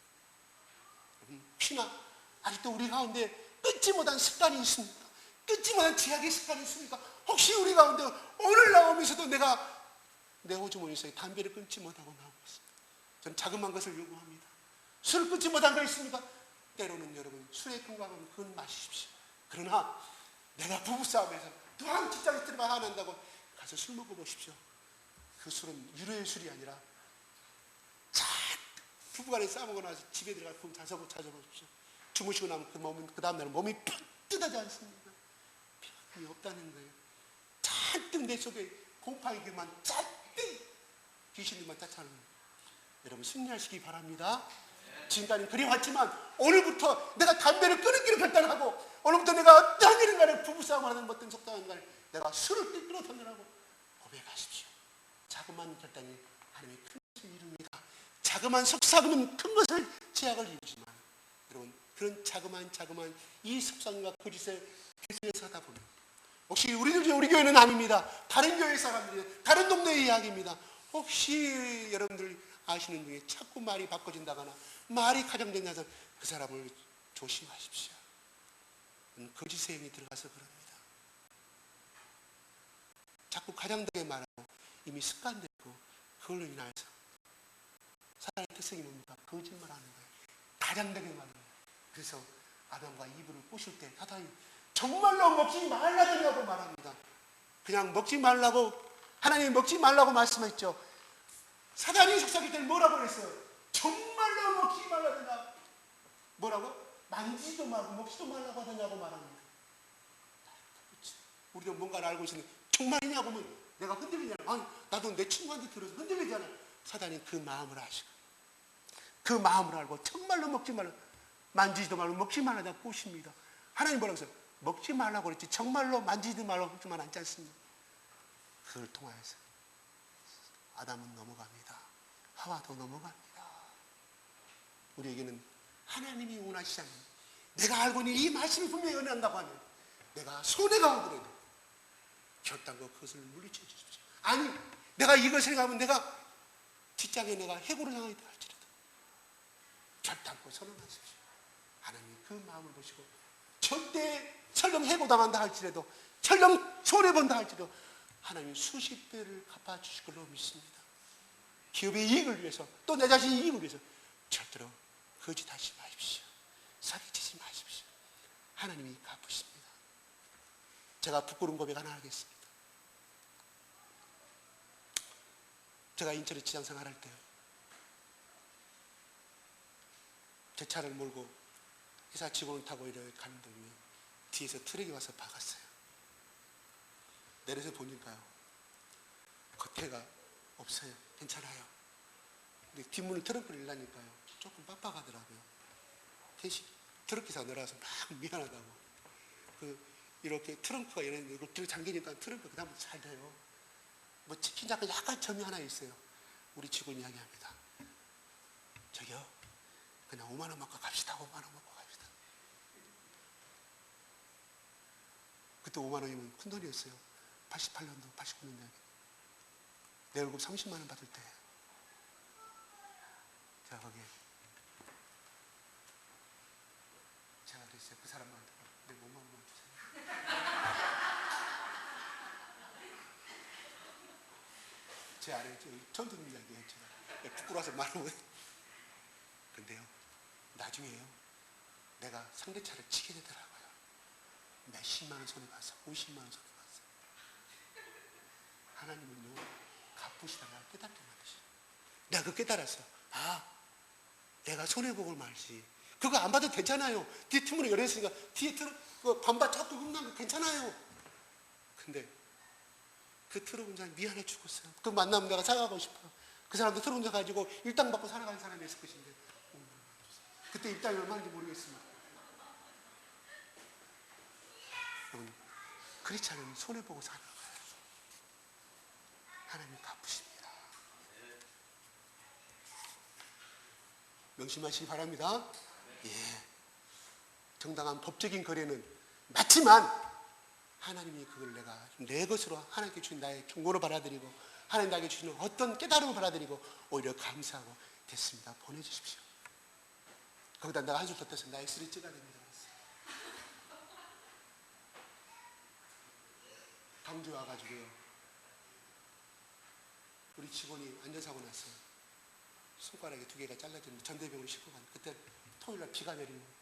여러분, 혹시나 아직도 우리 가운데 끊지 못한 습관이 있습니까? 끊지 못한 죄악의 습관이 있습니까? 혹시 우리 가운데 오늘 나오면서도 내가 내 호주머니에서 담배를 끊지 못하고 나오고 있습니다. 전 자그마한 것을 요구합니다. 술을 끊지 못한 거 있습니까? 때로는 여러분 술의 건강은 그건 마시십시오. 그러나 내가 부부싸움에서 또한 직장에 들어가 화난다고 가서 술 먹어보십시오. 그 술은 유료의 술이 아니라 부부간에 싸우고 나서 집에 들어가서 품 찾아보십시오. 주무시고 나면 그 다음날 몸이 푹 뜨하지 않습니까? 병이 없다는 거예요. 잔뜩 내 속에 곰팡이들만 잔뜩 귀신들만 쫓아오는 거예요. 여러분 승리하시기 바랍니다. 지금까지 그래왔지만 오늘부터 내가 담배를 끊기로 결단하고 오늘부터 내가 어떠한 일인 간에 부부싸움을 하는 어떤 속상한 간에 내가 술을 끊어서느라고 고백하십시오. 자그마한 결단이 하나님의 큰 것을 이룹니다. 자그마한 속삭임은 큰 것을 제약을 이루지만 여러분 그런 자그마한 이 속삭임과 거짓을 계속해서 하다 보면 혹시 우리들 중에 우리 교회는 아닙니다. 다른 교회 사람들이 다른 동네의 이야기입니다. 혹시 여러분들 아시는 중에 자꾸 말이 바꿔진다거나 말이 가정된다서 그 사람을 조심하십시오. 거짓의 힘이 들어가서 그럽니다. 자꾸 가장되게 말하고 이미 습관되고 그걸로 인해서 사람의 특성이 뭡니까? 거짓말하는 거예요. 가장되게 말하는 거예요. 그래서 아담과 이브를 꼬실 때 사탄이 정말로 먹지 말라고 말합니다. 그냥 먹지 말라고 하나님이 먹지 말라고 말씀했죠. 사단이 속삭일 때는 뭐라고 그랬어요? 정말로 먹지 말라든가 뭐라고? 만지지도 말고 먹지도 말라고 하더냐고 말합니다. 우리도 뭔가를 알고 있으면 정말이냐고 하면 내가 흔들리잖아. 아니 나도 내 친구한테 들어서 흔들리잖아. 사단이 그 마음을 아시고 그 마음을 알고 정말로 먹지 말라 만지지도 말고 먹지 말라다 꼬십니다. 하나님 뭐라고 했어요? 먹지 말라고 그랬지 정말로 만지지도 말라고 먹지만 않지 않습니까? 그걸 통하여서 아담은 넘어갑니다. 하와도 넘어갑니다. 우리에게는 하나님이 원하시지 않는 내가 알고 있는 이 말씀이 분명히 은혜한다고 하면 내가 손해가 오더라도 결단과 그것을 물리쳐 주십시오. 아니 내가 이걸 생각하면 내가 직장에 내가 해고를 당하겠다 할지라도 결단코 선언하십시오. 하나님이 그 마음을 보시고 절대 설령 해고당한다 할지라도 설령 손해본다 할지라도 하나님이 수십 배를 갚아주실 걸로 믿습니다. 기업의 이익을 위해서 또 내 자신의 이익을 위해서 절대로 거짓하지 마십시오. 사기치지 마십시오. 하나님이 갚으십니다. 제가 부끄러운 고백 하나 하겠습니다. 제가 인천에 지장 생활할 때요. 제 차를 몰고 회사 직원을 타고 이렇게 가는 동안에 뒤에서 트럭이 와서 박았어요. 내려서 보니까요, 겉에가 없어요. 괜찮아요. 근데 뒷문을 트렁크를 열라니까요, 조금 빡빡하더라고요. 대신 트럭기사 내려와서 막 미안하다고. 이렇게 트렁크가 이런 거 잠기니까 트렁크가 그다음부터 잘 돼요. 뭐 치킨 잠깐 약간 점이 하나 있어요. 우리 직원 이야기합니다. 저기요, 그냥 5만 원 먹고 갑시다. 5만 원 먹고 갑시다. 그때 5만 원이면 큰 돈이었어요. 88년도, 89년도. 내 월급 30만 원 받을 때 제가 거기에 제가 그랬어요. 그 사람한테 내 5만 원만 주세요. 제 아래 처음 듣는 이야기예요. 제가 부끄러워서 말을 못해요. 근데요, 나중에요, 내가 상대차를 치게 되더라고요. 몇십만 원 손해 봤어. 50만 원 손해 봤어. 하나님은요, 갚으시다가 깨닫게 만드셔요. 내가 그거 깨달았어. 아, 내가 손해보고 말지. 그거 안 봐도 되잖아요. 뒤에 틈으로 열어있으니까 뒤에 반바 자꾸 흠난 거 괜찮아요. 근데 그 트럭 운전이 미안해 죽었어요. 그 만나면 내가 사과하고 싶어. 그 사람도 트럭 운전 가지고 일당 받고 살아가는 사람이 있을 것인데, 그때 일당이 얼마인지 모르겠습니다. 여러분, 그렇지 않으면 손해보고 사는 거예요. 하나님이 갚으십니다. 명심하시기 바랍니다. 예. 정당한 법적인 거래는 맞지만 하나님이 그걸 내가 내 것으로 하나님께 주신 나의 경고로 받아들이고 하나님 나에게 주시는 어떤 깨달음을 받아들이고 오히려 감사하고 됐습니다. 보내주십시오. 거기다 내가 한술 덧대서 나의 X를 찍어야 됩니다. 강주에 와가지고요, 우리 직원이 안전사고 났어요. 손가락에 2개가 잘라졌는데 전대병으로 싣고 간. 그때 토요일날 비가 내리는 거예요.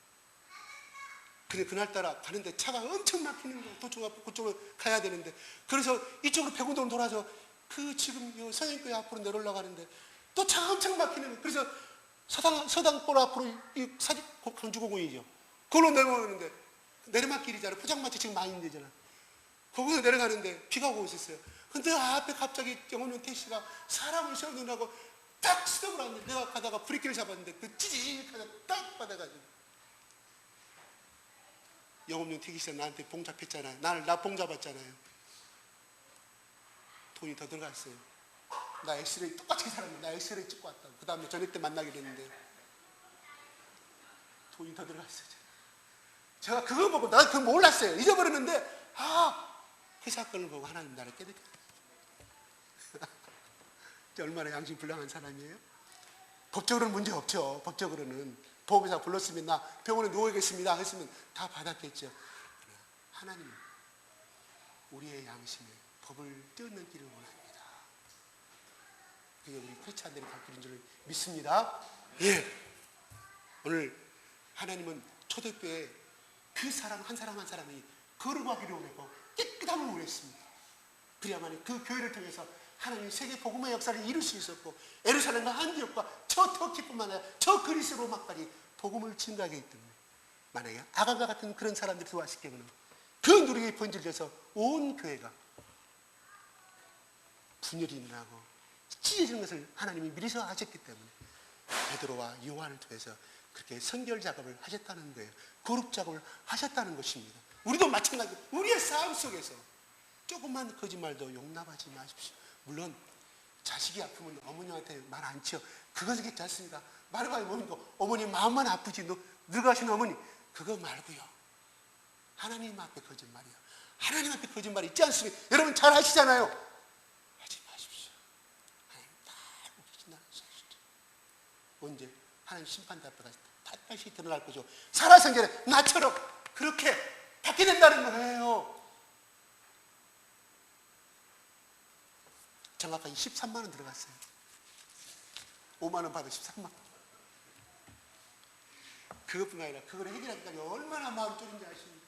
근데 그날따라 가는데 차가 엄청 막히는 거예요. 도청 앞으로 그쪽으로 가야 되는데. 그래서 이쪽으로 백운동으로 돌아서 지금 서양교회 앞으로 내려올라가는데 또 차가 엄청 막히는 거예요. 그래서 서당볼 앞으로 강주공원이죠. 그걸로 내려오는데 내리막길이잖아요. 포장마차 지금 많이 되잖아. 거기서 내려가는데 비가 오고 있었어요. 근데 앞에 갑자기 영업용 택시가 사람을 세워놓으라고 딱 스톱을 하는데 내가 가다가 브레이크를 잡았는데 그 찌직하게 딱 받아가지고 영업용 택시가 나한테 봉잡했잖아요. 나 봉잡았잖아요. 돈이 더 들어갔어요. 나 엑스레이 똑같이 사람이 나 엑스레이 찍고 왔다고. 그 다음에 저녁 때 만나게 됐는데 돈이 더 들어갔어요. 제가 그거 보고 나 그거 몰랐어요. 잊어버렸는데 그 사건을 보고 하나님 나를 깨닫게 얼마나 양심 불량한 사람이에요? 법적으로는 문제 없죠. 법적으로는 보험회사 불렀으면 나 병원에 누워있겠습니다 했으면 다 받았겠죠. 하나님은 우리의 양심에 법을 뛰어넘기를 원합니다. 그게 우리 크리스찬들이 갈 길인 줄 믿습니다. 예. 오늘 하나님은 초대교회에 그 사람 한 사람 한 사람이 거룩하기를 원했고 깨끗함을 원했습니다. 그래야만 그 교회를 통해서 하나님 세계 복음의 역사를 이룰 수 있었고 예루살렘과 안디옥과 저 터키뿐만 아니라 저 그리스 로마까지 복음을 증가하게 했기 때문에 만약에 아간과 같은 그런 사람들이 들어왔을 경우는 그 누리에 번질려서 온 교회가 분열이 일어나고 찢어지는 것을 하나님이 미리서 하셨기 때문에 베드로와 요한을 통해서 그렇게 선결 작업을 하셨다는 거예요. 거룩 작업을 하셨다는 것입니다. 우리도 마찬가지로 우리의 삶 속에서 조금만 거짓말도 용납하지 마십시오. 물론 자식이 아프면 어머님한테 말 안 치요. 그것은 괜찮습니다. 말해봐야 뭐니고 어머니 마음만 아프지 늙어가신 어머니 그거 말고요. 하나님 앞에 거짓말이요. 하나님 앞에 거짓말이 있지 않습니까? 여러분 잘 아시잖아요. 하지 마십시오. 하나님 다 알고 계신다는 사실이죠. 언제? 하나님 심판대 앞에 가서 다시 드러날 거죠. 살아생전에 나처럼 그렇게 받게 된다는 거예요. 정확하게 13만 원 들어갔어요. 5만 원 받아 13만 원. 그것뿐 아니라 그걸 해결하기까지 얼마나 마음 졸인지 아십니까?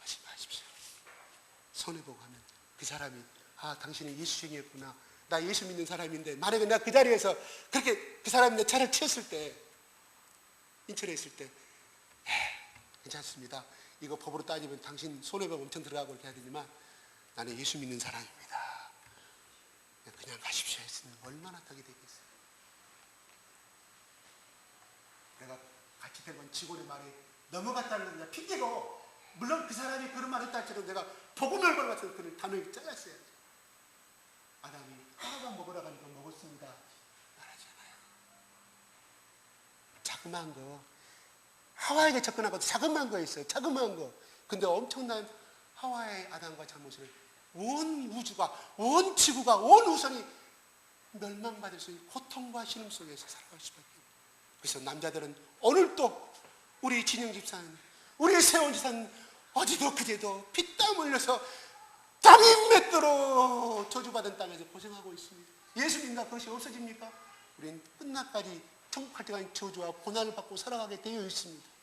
하지 마십시오. 손해보고 하면 그 사람이 당신은 예수쟁이였구나. 나 예수 믿는 사람인데 만약에 내가 그 자리에서 그렇게 그 사람이 내 차를 치웠을 때, 인천에 있을 때, 괜찮습니다. 이거 법으로 따지면 당신 손해배상 엄청 들어가고 이렇게 해야 되지만 나는 예수 믿는 사람입니다. 그냥 가십시오 했으면 얼마나 떡이 되겠어요. 내가 같이 된 건 직원의 말이 넘어갔다는 건 그냥 핑계고, 물론 그 사람이 그런 말 했다 할지라도 내가 복음열반 같은 그런 단어를 잘랐어야죠. 아담이 하나만 먹으라고 하니까 먹었습니다 말하잖아요. 자그마한 거, 하와에게 접근한 것도 자그마한 거 있어요. 자그마한 거. 근데 엄청난 하와의 아담과 잘못을 온 우주가, 온 지구가, 온 우선이 멸망받을 수 있는 고통과 신음 속에서 살아갈 수밖에 없어요. 그래서 남자들은 오늘도 우리 진영 집사는, 우리 세원 집사는 어제도 그제도 피땀 흘려서 땀이 맺도록 저주받은 땅에서 고생하고 있습니다. 예수 믿는다 그것이 없어집니까? 우리는 끝날까지 천국할 때까지 저주와 고난을 받고 살아가게 되어 있습니다.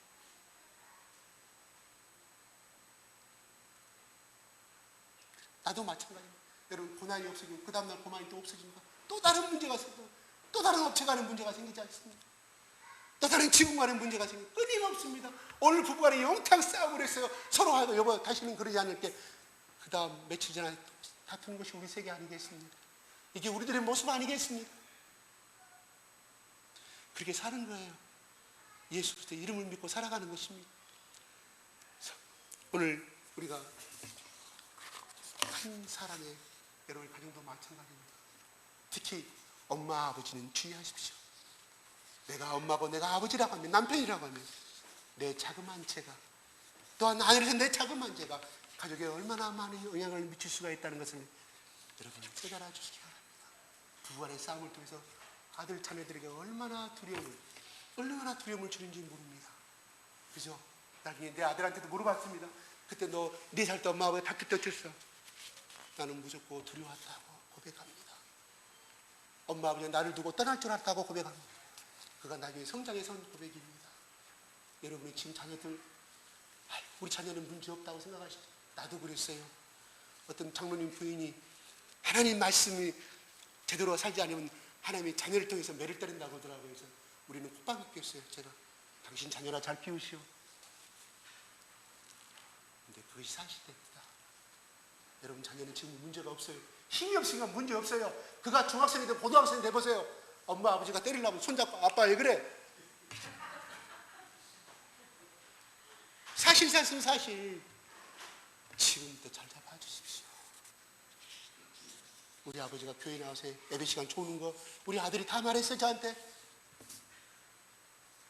나도 마찬가지입니다. 여러분, 고난이 없어지고 그 다음날 고난이 또 없어집니까? 또 다른 문제가 생기고, 또 다른 업체 가는 문제가 생기지 않습니까? 또 다른 지구 가는 문제가 생기고 끊임없습니다. 오늘 부부간에 영탕 싸움을 했어요. 서로 하고 여보 다시는 그러지 않을게. 그 다음 며칠 전에 다투는 것이 우리 세계 아니겠습니까? 이게 우리들의 모습 아니겠습니까? 그렇게 사는 거예요. 예수 그리스도의 이름을 믿고 살아가는 것입니다. 오늘 우리가 한 사람의, 여러분 가정도 마찬가지입니다. 특히 엄마 아버지는 주의하십시오. 내가 엄마고 내가 아버지라고 하면, 남편이라고 하면 내 자그마한 죄가, 또한 하늘에서 내 자그마한 죄가 가족에 얼마나 많은 영향을 미칠 수가 있다는 것을 여러분 깨달아 주시기 바랍니다. 부부간의 싸움을 통해서 아들 자매들에게 얼마나 두려움을 주는지 모릅니다. 그죠? 나중에 내 아들한테도 물어봤습니다. 그때 너 4살 때 엄마 아버지 다툴 때 어땠어? 나는 무섭고 두려웠다고 고백합니다. 엄마 아버지는 나를 두고 떠날 줄 알았다고 고백합니다. 그가 나중에 성장해서 온 고백입니다. 여러분이 지금 자녀들, 우리 자녀는 문제없다고 생각하시죠? 나도 그랬어요. 어떤 장로님 부인이 하나님 말씀이 제대로 살지 않으면 하나님이 자녀를 통해서 매를 때린다고 하더라고요. 그래서 우리는 콧방귀 꼈어요. 제가 당신 자녀나 잘 키우시오. 근데 그것이 사실입니다. 여러분 자녀는 지금 문제가 없어요. 힘이 없으니까 문제 없어요. 그가 중학생이 되고 고등학생이 돼보세요. 엄마 아버지가 때리려면 손잡고 아빠 왜 그래? 사실상 사실. 지금부터 잘 잡아주십시오. 우리 아버지가 교회 나와서 예배 시간 조는 거 우리 아들이 다 말했어요. 저한테.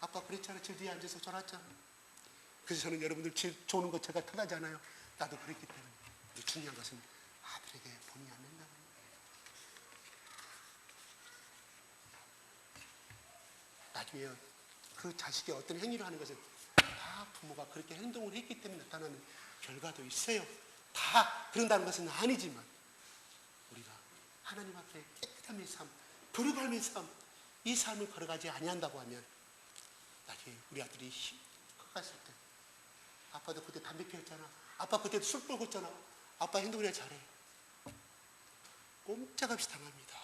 아빠 그랬잖아. 저 뒤에 앉아서 졸았잖아. 그래서 저는 여러분들 조는 거 제가 편하잖아요. 나도 그랬기 때문에. 근데 중요한 것은 아들에게 본이 안 된다는 거예요. 나중에 그 자식이 어떤 행위를 하는 것은 다 부모가 그렇게 행동을 했기 때문에 나타나는 결과도 있어요. 다 그런다는 것은 아니지만 우리가 하나님 앞에 깨끗함의 삶, 거룩함의 삶, 이 삶을 걸어가지 아니한다고 하면 나중에 우리 아들이 커갔을 때 아빠도 그때 담배 피웠잖아. 아빠 그때도 술 먹었잖아. 아빠 행동이나 잘해. 꼼짝없이 당합니다.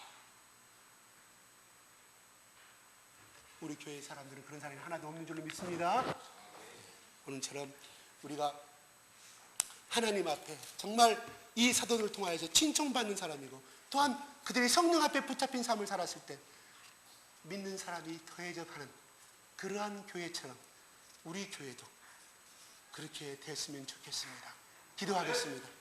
우리 교회 사람들은 그런 사람이 하나도 없는 줄로 믿습니다. 오늘처럼 우리가 하나님 앞에 정말 이 사도들을 통하여서 칭송받는 사람이고 또한 그들이 성령 앞에 붙잡힌 삶을 살았을 때 믿는 사람이 더해져 가는 그러한 교회처럼 우리 교회도 그렇게 됐으면 좋겠습니다. 기도하겠습니다.